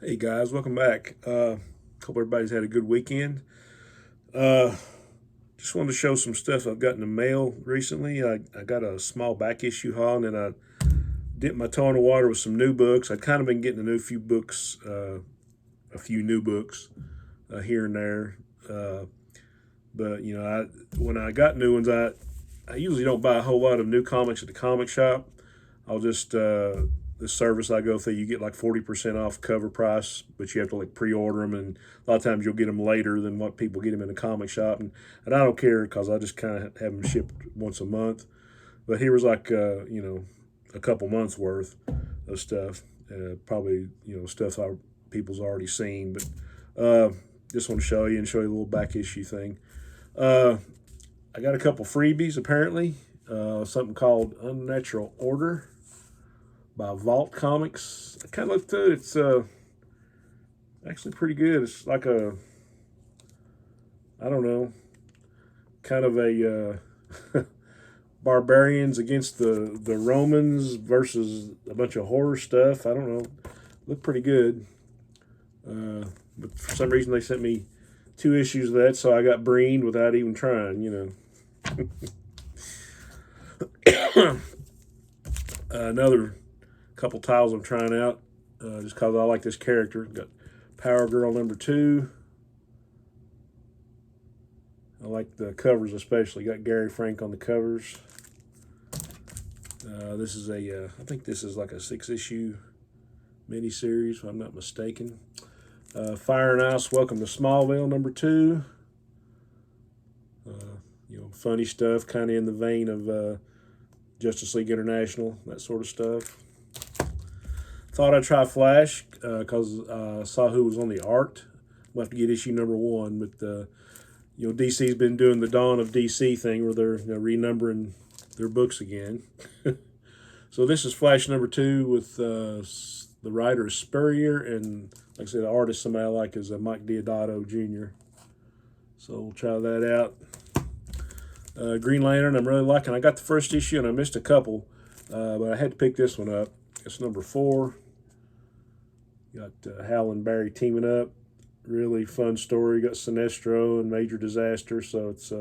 Hey guys, welcome back. Hope everybody's had a good weekend. Uh, just wanted to show some stuff I've got in the mail recently. I got a small back issue haul, and then I dipped my toe in the water with some new books. I'd kind of been getting a few new books here and there. Uh, but when I got new ones, I usually don't buy a whole lot of new comics at the comic shop. I'll just this service I go through, you get like 40% off cover price, but you have to like pre-order them, and a lot of times you'll get them later than what people get them in the comic shop, and I don't care because I just kind of have them shipped once a month. But here was like a couple months worth of stuff, probably stuff people's already seen, but just want to show you and show you a little back issue thing. Uh, I got a couple freebies apparently. Something called Unnatural Order by Vault Comics. I kind of looked through it. It's actually pretty good. It's like I don't know, kind of a barbarians against the Romans versus a bunch of horror stuff. I don't know. Looked pretty good. But for some reason they sent me two issues of that, so I got Breen without even trying. Another couple titles I'm trying out just because I like this character. Got Power Girl number 2. I like the covers especially. Got Gary Frank on the covers. This is I think this is like a 6-issue miniseries, if I'm not mistaken. Fire and Ice, Welcome to Smallville number 2. Funny stuff, kind of in the vein of Justice League International, that sort of stuff. Thought I'd try Flash because I saw who was on the art. We'll have to get issue number 1, but DC's been doing the Dawn of DC thing where they're renumbering their books again. So this is Flash number 2 with the writer is Spurrier, and like I said, the artist somebody I like is Mike Deodato Jr. So we'll try that out. Green Lantern, I'm really liking. I got the first issue and I missed a couple, but I had to pick this one up. It's number 4. Got Hal and Barry teaming up. Really fun story. Got Sinestro and Major Disaster, so it's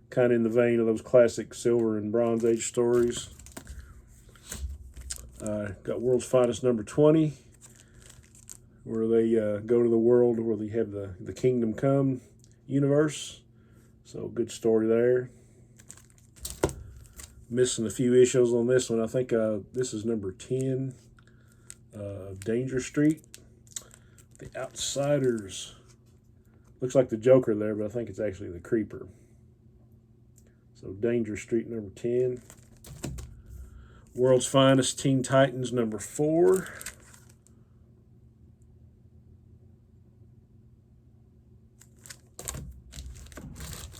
kind of in the vein of those classic Silver and Bronze Age stories. Got World's Finest number 20, where they go to the world where they have the Kingdom Come universe. So good story there. Missing a few issues on this one. I think this is number 10 of Danger Street. The Outsiders. Looks like the Joker there, but I think it's actually the Creeper. So Danger Street number 10. World's Finest Teen Titans number 4.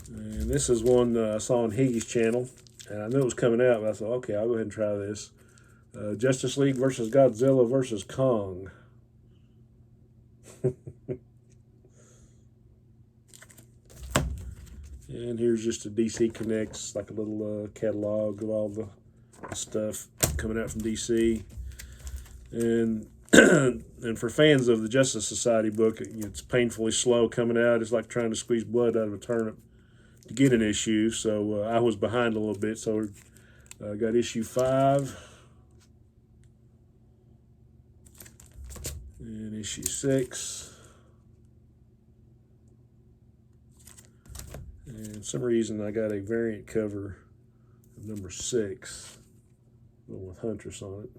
And this is one I saw on Higgy's channel. And I knew it was coming out, but I thought, okay, I'll go ahead and try this. Justice League versus Godzilla versus Kong. And here's just a DC Connects, like a little catalog of all the stuff coming out from DC. And and for fans of the Justice Society book, it's painfully slow coming out. It's like trying to squeeze blood out of a turnip to get an issue. So I was behind a little bit. So got issue 5 and issue 6. And for some reason I got a variant cover of number 6, with Huntress on it.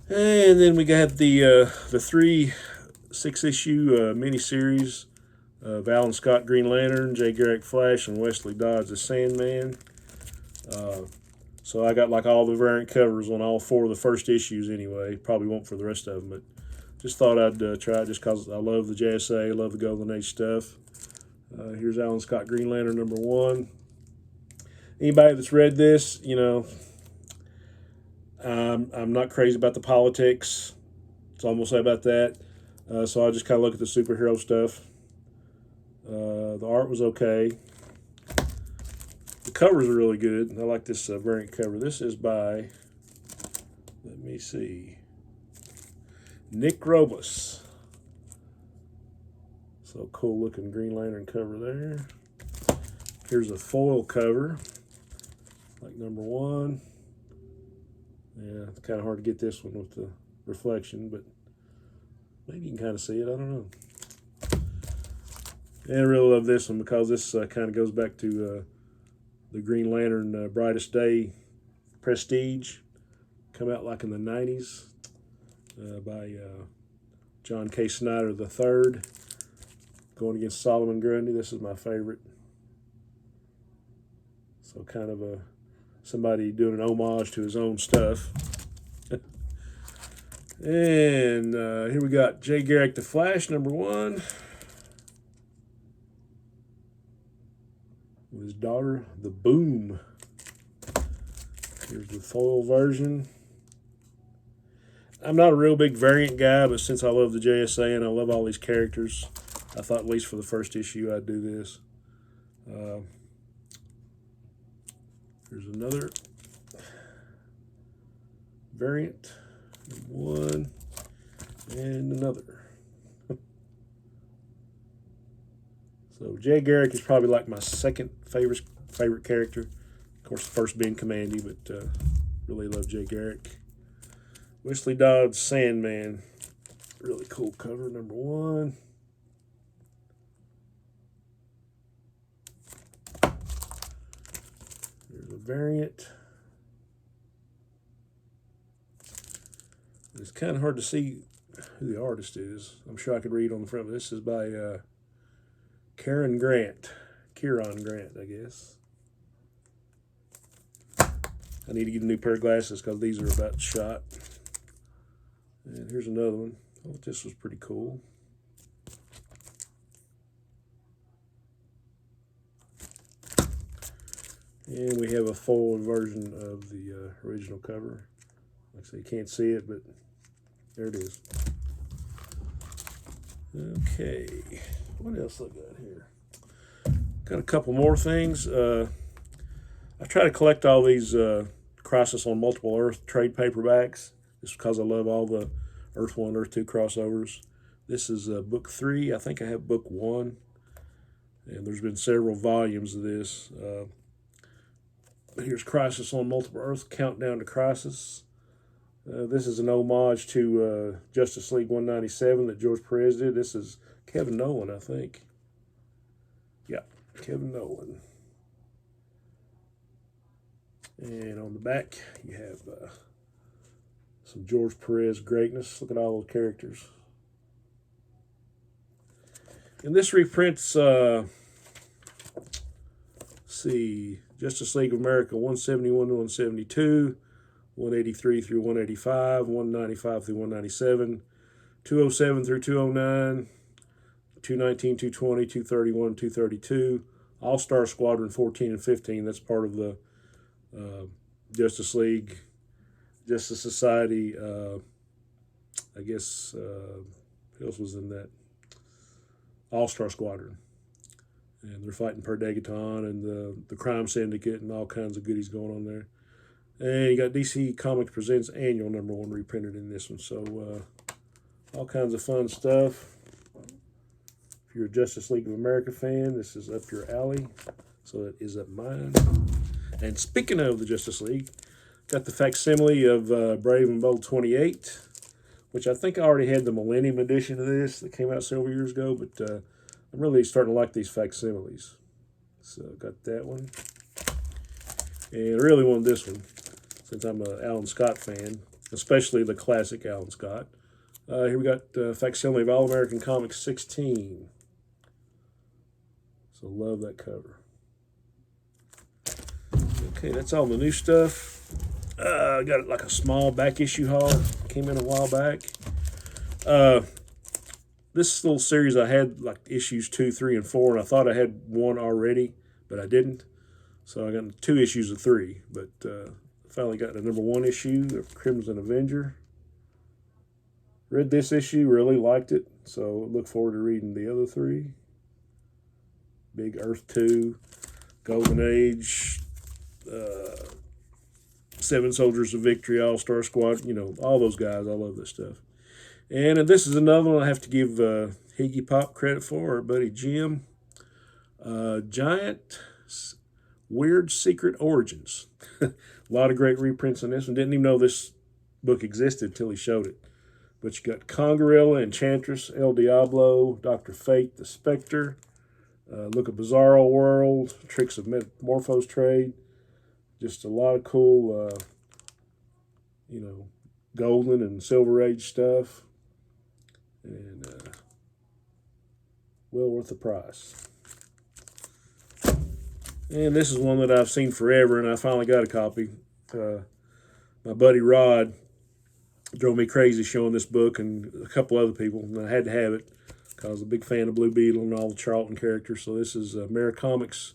And then we got the 3 6-issue miniseries of Alan Scott Green Lantern, Jay Garrick Flash, and Wesley Dodds the Sandman. So I got like all the variant covers on all 4 of the first issues anyway. Probably won't for the rest of them, but just thought I'd try it just because I love the JSA, I love the Golden Age stuff. Here's Alan Scott Green Lantern number 1. Anybody that's read this, I'm not crazy about the politics. That's all I'm going to say about that. So I just kind of look at the superhero stuff. The art was okay. The covers are really good. I like this variant cover. This is by, let me see. Nick Robles. So cool looking Green Lantern cover there. Here's a foil cover, like number 1. Yeah, it's kind of hard to get this one with the reflection, but maybe you can kind of see it. I don't know. And I really love this one because this kind of goes back to the Green Lantern Brightest Day Prestige. Come out like in the 90s by John K. Snyder III. Going against Solomon Grundy. This is my favorite. So kind of somebody doing an homage to his own stuff. And here we got Jay Garrick the Flash, number 1. With his daughter, the Boom. Here's the foil version. I'm not a real big variant guy, but since I love the JSA and I love all these characters, I thought at least for the first issue I'd do this. Here's another variant. 1 and another. So Jay Garrick is probably like my second favorite character. Of course, the first being Commandy, but really love Jay Garrick. Wesley Dodds Sandman. Really cool cover, number 1. Here's a variant. It's kind of hard to see who the artist is. I'm sure I could read on the front. This is by Kieron Grant, I guess. I need to get a new pair of glasses because these are about shot. And here's another one. I thought this was pretty cool. And we have a foil version of the original cover. Like I say, you can't see it, but there it is. Okay, what else I got here? Got a couple more things. I try to collect all these Crisis on Multiple Earth trade paperbacks just because I love all the Earth 1, Earth 2 crossovers. This is book 3. I think I have book 1. And there's been several volumes of this. Here's Crisis on Multiple Earth, Countdown to Crisis. This is an homage to Justice League 197 that George Perez did. This is Kevin Nolan, I think. Yeah, Kevin Nolan. And on the back, you have some George Perez greatness. Look at all those characters. And this reprints, see, Justice League of America 171 to 172. 183 through 185, 195 through 197, 207 through 209, 219, 220, 231, 232, All-Star Squadron 14 and 15. That's part of the Justice League, Justice Society. I guess who else was in that? All-Star Squadron. And they're fighting Per-Degaton and the Crime Syndicate and all kinds of goodies going on there. And you got DC Comics Presents Annual number 1 reprinted in this one. So all kinds of fun stuff. If you're a Justice League of America fan, this is up your alley. So it is up mine. And speaking of the Justice League, got the facsimile of Brave and Bold 28, which I think I already had the Millennium edition of this that came out several years ago. But I'm really starting to like these facsimiles. So got that one. And I really want this one, since I'm an Alan Scott fan, especially the classic Alan Scott. Here we got facsimile of All American Comics 16. So love that cover. Okay, that's all the new stuff. I got like a small back issue haul. Came in a while back. This little series I had like issues 2, 3, and 4, and I thought I had 1 already, but I didn't. So I got 2 issues of 3, but finally got the number 1 issue of Crimson Avenger. Read this issue, really liked it, so look forward to reading the other 3. Big Earth 2, Golden Age, 7 Soldiers of Victory, All-Star Squad, you know, all those guys. I love this stuff. And this is another one I have to give Higgy Pop credit for, our buddy Jim. Giant Weird Secret Origins. A lot of great reprints on this one. Didn't even know this book existed until he showed it. But you got Congarilla, Enchantress, El Diablo, Dr. Fate, the Spectre, Look at Bizarro World, Tricks of Metamorphose Trade. Just a lot of cool, Golden and Silver Age stuff. And well worth the price. And this is one that I've seen forever, and I finally got a copy. My buddy Rod drove me crazy showing this book and a couple other people, and I had to have it because I'm a big fan of Blue Beetle and all the Charlton characters. So this is Americomics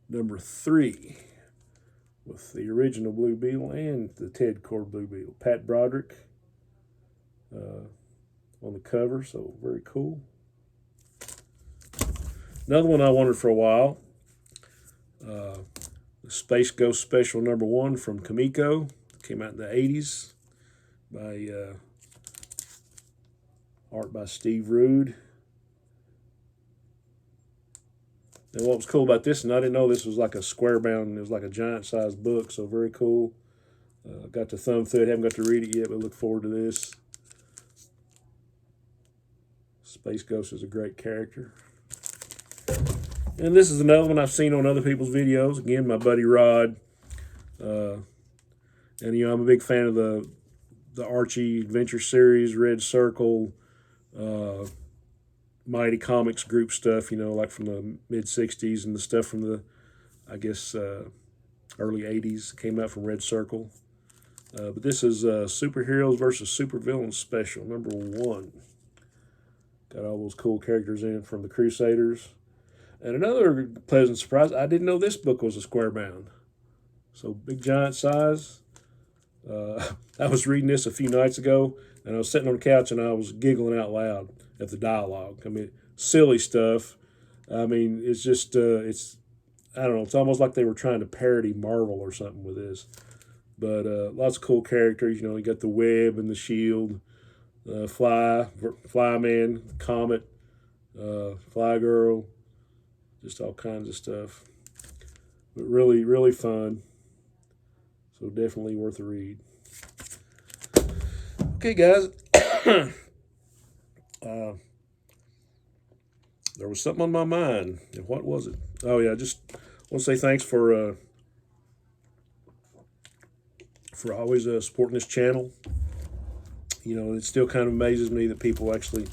number 3 with the original Blue Beetle and the Ted Kord Blue Beetle. Pat Broderick on the cover, so very cool. Another one I wanted for a while, the Space Ghost Special number 1 from Comico. Came out in the 80s by art by Steve Rude. And what was cool about this, and I didn't know this was like a square bound, it was like a giant sized book, so very cool. Got to thumb through it, haven't got to read it yet, but look forward to this. Space Ghost is a great character. And this is another one I've seen on other people's videos. Again, my buddy Rod. And I'm a big fan of the Archie Adventure series, Red Circle, Mighty Comics group stuff, like from the mid-60s, and the stuff from the, early 80s came out from Red Circle. But this is Superheroes versus Supervillains Special, number 1. Got all those cool characters in from the Crusaders. And another pleasant surprise, I didn't know this book was a square bound. So big giant size. I was reading this a few nights ago, and I was sitting on the couch and I was giggling out loud at the dialogue. I mean, silly stuff. I mean, it's just, I don't know, it's almost like they were trying to parody Marvel or something with this. But lots of cool characters. You got the Web and the Shield, Flyman, Comet, Fly Girl, just all kinds of stuff. But really, really fun. So definitely worth a read. Okay, guys. There was something on my mind. And what was it? Oh, yeah, just want to say thanks for always supporting this channel. It still kind of amazes me that people actually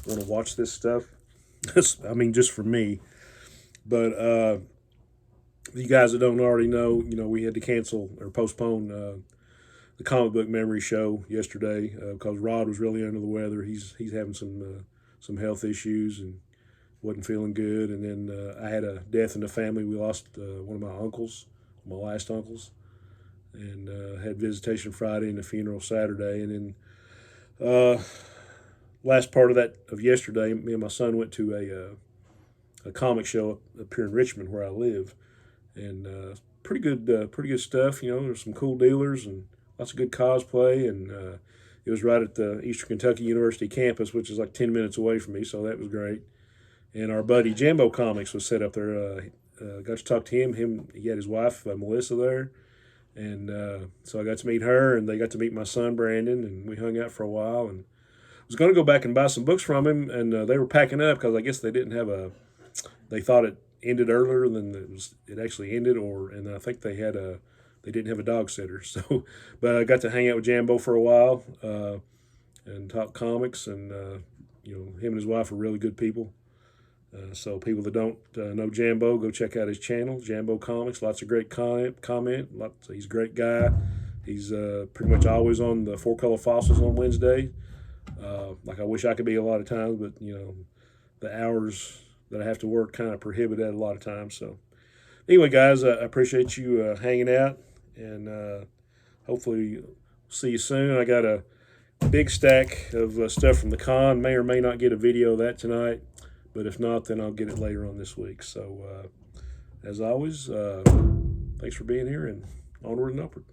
want to watch this stuff. I mean, just for me. But you guys that don't already know, we had to cancel or postpone the comic book memory show yesterday because Rod was really under the weather. He's having some health issues and wasn't feeling good. And then I had a death in the family. We lost one of my uncles, my last uncles, and had visitation Friday and the funeral Saturday. And then last part of yesterday, me and my son went to a comic show up here in Richmond where I live. And pretty good stuff. There's some cool dealers and lots of good cosplay. And it was right at the Eastern Kentucky University campus, which is like 10 minutes away from me, so that was great. And our buddy Jambo Comics was set up there. Got to talk to him. He had his wife Melissa there, and so I got to meet her, and they got to meet my son Brandon, and we hung out for a while. And I was going to go back and buy some books from him, and they were packing up because I guess they didn't have they thought it ended earlier than it actually ended, and I think they didn't have a dog sitter. So, but I got to hang out with Jambo for a while and talk comics, and him and his wife are really good people. So people that don't know Jambo, go check out his channel, Jambo Comics. Lots of great comment. He's a great guy. He's pretty much always on the 4-Color Fossils on Wednesday. Like I wish I could be a lot of times, but the hours that I have to work kind of prohibit that a lot of times. So anyway, guys, I appreciate you hanging out, and hopefully see you soon. I got a big stack of stuff from the con. May or may not get a video of that tonight, but if not, then I'll get it later on this week. So as always, thanks for being here, and onward and upward.